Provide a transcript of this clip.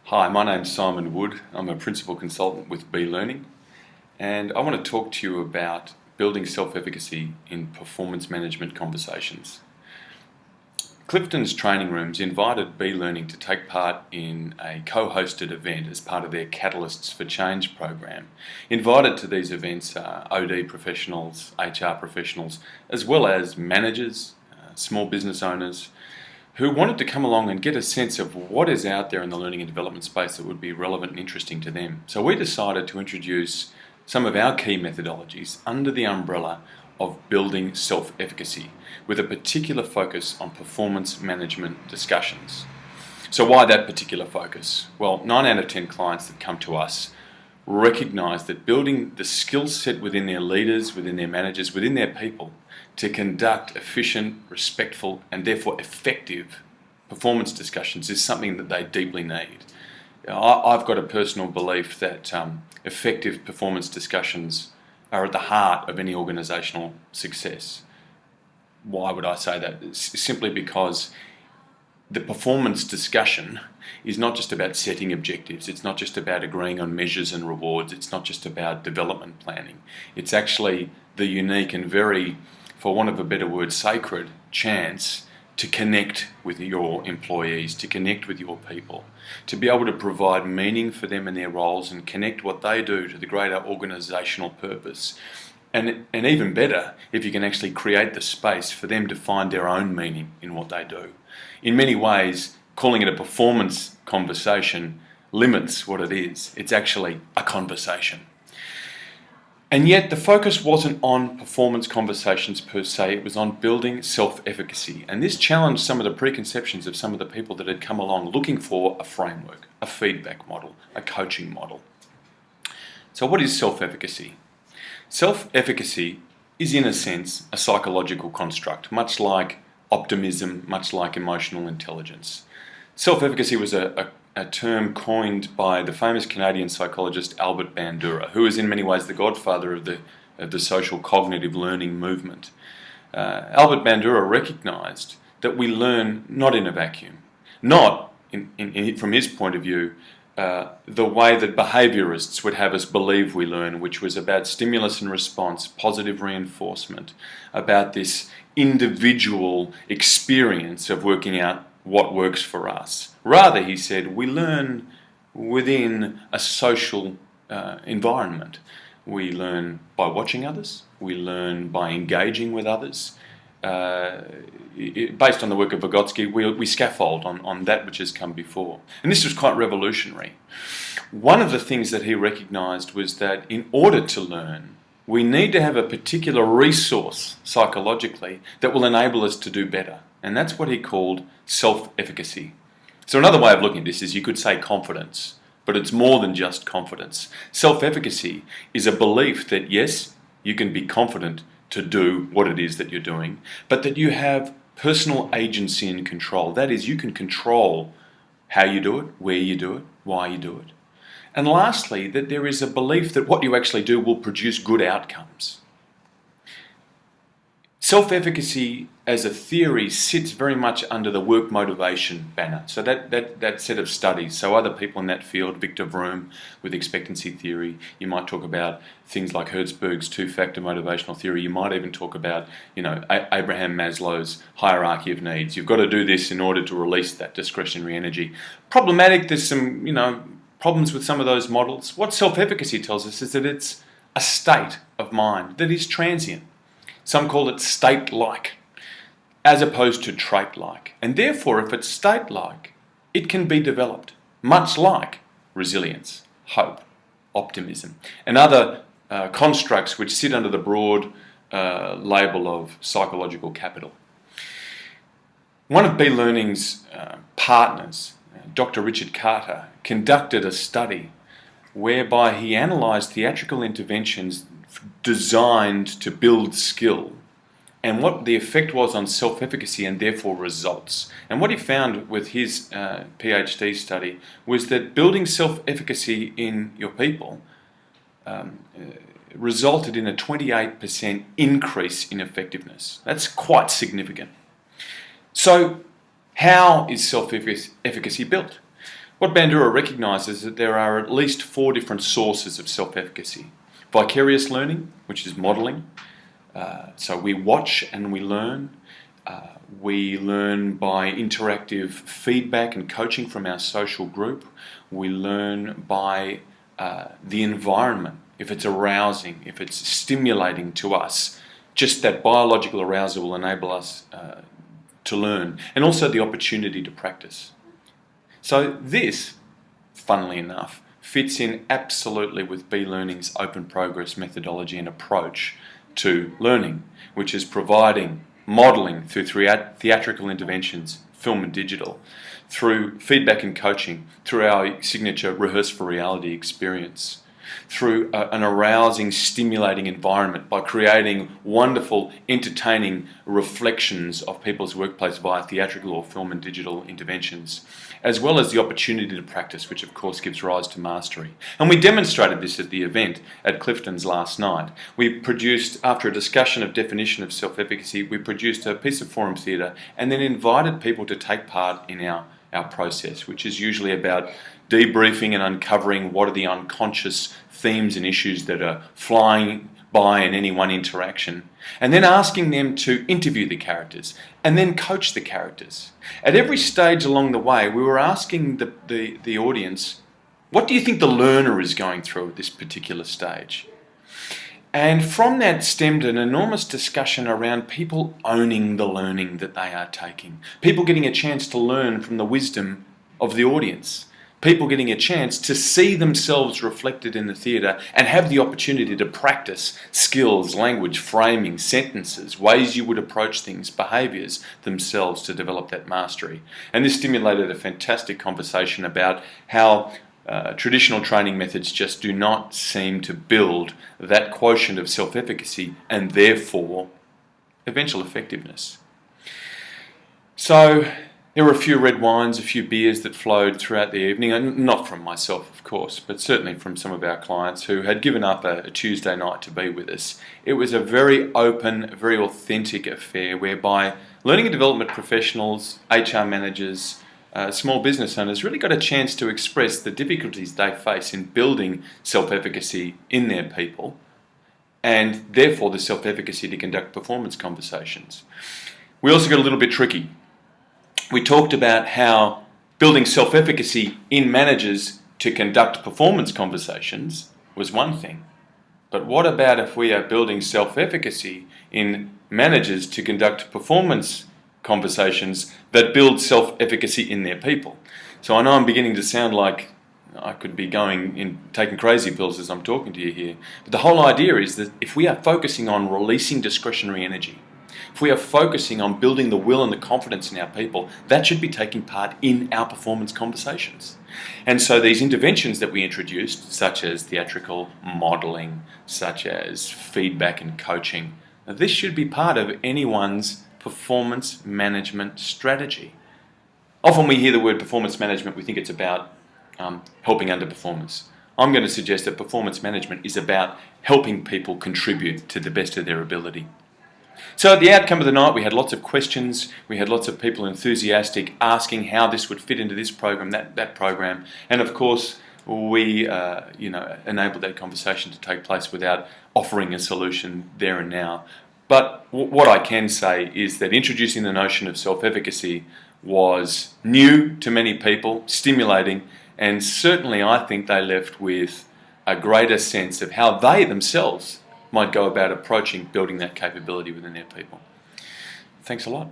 Hi, my name's Simon Wood. I'm a principal consultant with B Learning, and I want to talk to you about building self-efficacy in performance management conversations. Clifton's Training Rooms invited B Learning to take part in a co-hosted event as part of their Catalysts for Change program. Invited to these events are OD professionals, HR professionals, as well as managers, small business owners, who wanted to come along and get a sense of what is out there in the learning and development space that would be relevant and interesting to them. So we decided to introduce some of our key methodologies under the umbrella of building self-efficacy, with a particular focus on performance management discussions. So why that particular focus? Well, 9 out of 10 clients that come to us recognize that building the skill set within their leaders, within their managers, within their people to conduct efficient, respectful, and therefore effective performance discussions is something that they deeply need. I've got a personal belief that effective performance discussions are at the heart of any organisational success. Why would I say that? It's simply because the performance discussion is not just about setting objectives, it's not just about agreeing on measures and rewards, it's not just about development planning. It's actually the unique and very, for want of a better word, sacred chance to connect with your employees, to connect with your people, to be able to provide meaning for them in their roles and connect what they do to the greater organisational purpose. And even better, if you can actually create the space for them to find their own meaning in what they do. In many ways, calling it a performance conversation limits what it is. It's actually a conversation. And yet the focus wasn't on performance conversations per se, it was on building self-efficacy. And this challenged some of the preconceptions of some of the people that had come along looking for a framework, a feedback model, a coaching model. So what is self-efficacy? Self-efficacy is, in a sense, a psychological construct, much like optimism, much like emotional intelligence. Self-efficacy was a term coined by the famous Canadian psychologist Albert Bandura, who is in many ways the godfather of the social cognitive learning movement. Albert Bandura recognised that we learn not in a vacuum, not, from his point of view, the way that behaviourists would have us believe we learn, which was about stimulus and response, positive reinforcement, about this individual experience of working out what works for us. Rather, he said, we learn within a social environment. We learn by watching others, we learn by engaging with others. Based on the work of Vygotsky, we scaffold on that which has come before. And this was quite revolutionary. One of the things that he recognised was that in order to learn, we need to have a particular resource psychologically that will enable us to do better. And that's what he called self-efficacy. So another way of looking at this is you could say confidence, but it's more than just confidence. Self-efficacy is a belief that yes, you can be confident to do what it is that you're doing, but that you have personal agency and control. That is, you can control how you do it, where you do it, why you do it. And lastly, that there is a belief that what you actually do will produce good outcomes. Self-efficacy as a theory sits very much under the work motivation banner. So that set of studies, so other people in that field, Victor Vroom with expectancy theory, you might talk about things like Herzberg's two-factor motivational theory, you might even talk about, Abraham Maslow's hierarchy of needs. You've got to do this in order to release that discretionary energy. Problematic, there's some, problems with some of those models. What self-efficacy tells us is that it's a state of mind that is transient. Some call it state-like, as opposed to trait-like. And therefore, if it's state-like, it can be developed, much like resilience, hope, optimism, and other constructs which sit under the broad label of psychological capital. One of B Learning's partners, Dr. Richard Carter, conducted a study whereby he analysed theatrical interventions designed to build skill and what the effect was on self-efficacy and therefore results. And what he found with his PhD study was that building self-efficacy in your people resulted in a 28% increase in effectiveness. That's quite significant. So how is self-efficacy built? What Bandura recognises is that there are at least 4 different sources of self-efficacy. Vicarious learning, which is modelling. So we watch and we learn. We learn by interactive feedback and coaching from our social group. We learn by the environment, if it's arousing, if it's stimulating to us. Just that biological arousal will enable us to learn, and also the opportunity to practice. So this, funnily enough, fits in absolutely with B-Learning's open progress methodology and approach to learning, which is providing modelling through theatrical interventions, film and digital, through feedback and coaching, through our signature Rehearse for Reality experience, through an arousing, stimulating environment by creating wonderful, entertaining reflections of people's workplace via theatrical or film and digital interventions, as well as the opportunity to practice, which of course gives rise to mastery. And we demonstrated this at the event at Clifton's last night. We produced, after a discussion of definition of self-efficacy, we produced a piece of forum theatre and then invited people to take part in our process, which is usually about debriefing and uncovering what are the unconscious themes and issues that are flying by in any one interaction, and then asking them to interview the characters and then coach the characters. At every stage along the way, we were asking the audience, what do you think the learner is going through at this particular stage? And from that stemmed an enormous discussion around people owning the learning that they are taking, people getting a chance to learn from the wisdom of the audience, people getting a chance to see themselves reflected in the theatre and have the opportunity to practice skills, language, framing, sentences, ways you would approach things, behaviours themselves to develop that mastery. And this stimulated a fantastic conversation about how traditional training methods just do not seem to build that quotient of self-efficacy and therefore eventual effectiveness. So there were a few red wines, a few beers that flowed throughout the evening, and not from myself, of course, but certainly from some of our clients who had given up a Tuesday night to be with us. It was a very open, very authentic affair whereby learning and development professionals, HR managers, small business owners really got a chance to express the difficulties they face in building self-efficacy in their people, and therefore the self-efficacy to conduct performance conversations. We also got a little bit tricky. We talked about how building self-efficacy in managers to conduct performance conversations was one thing. But what about if we are building self-efficacy in managers to conduct performance conversations that build self-efficacy in their people? So I know I'm beginning to sound like I could be taking crazy pills as I'm talking to you here. But the whole idea is that if we are focusing on releasing discretionary energy, if we are focusing on building the will and the confidence in our people, that should be taking part in our performance conversations. And so these interventions that we introduced, such as theatrical modelling, such as feedback and coaching, this should be part of anyone's performance management strategy. Often we hear the word performance management, we think it's about helping underperformers. I'm going to suggest that performance management is about helping people contribute to the best of their ability. So at the outcome of the night, we had lots of questions, we had lots of people enthusiastic asking how this would fit into this program, that program, and of course we enabled that conversation to take place without offering a solution there and now. But what I can say is that introducing the notion of self-efficacy was new to many people, stimulating, and certainly I think they left with a greater sense of how they themselves might go about approaching building that capability within their people. Thanks a lot.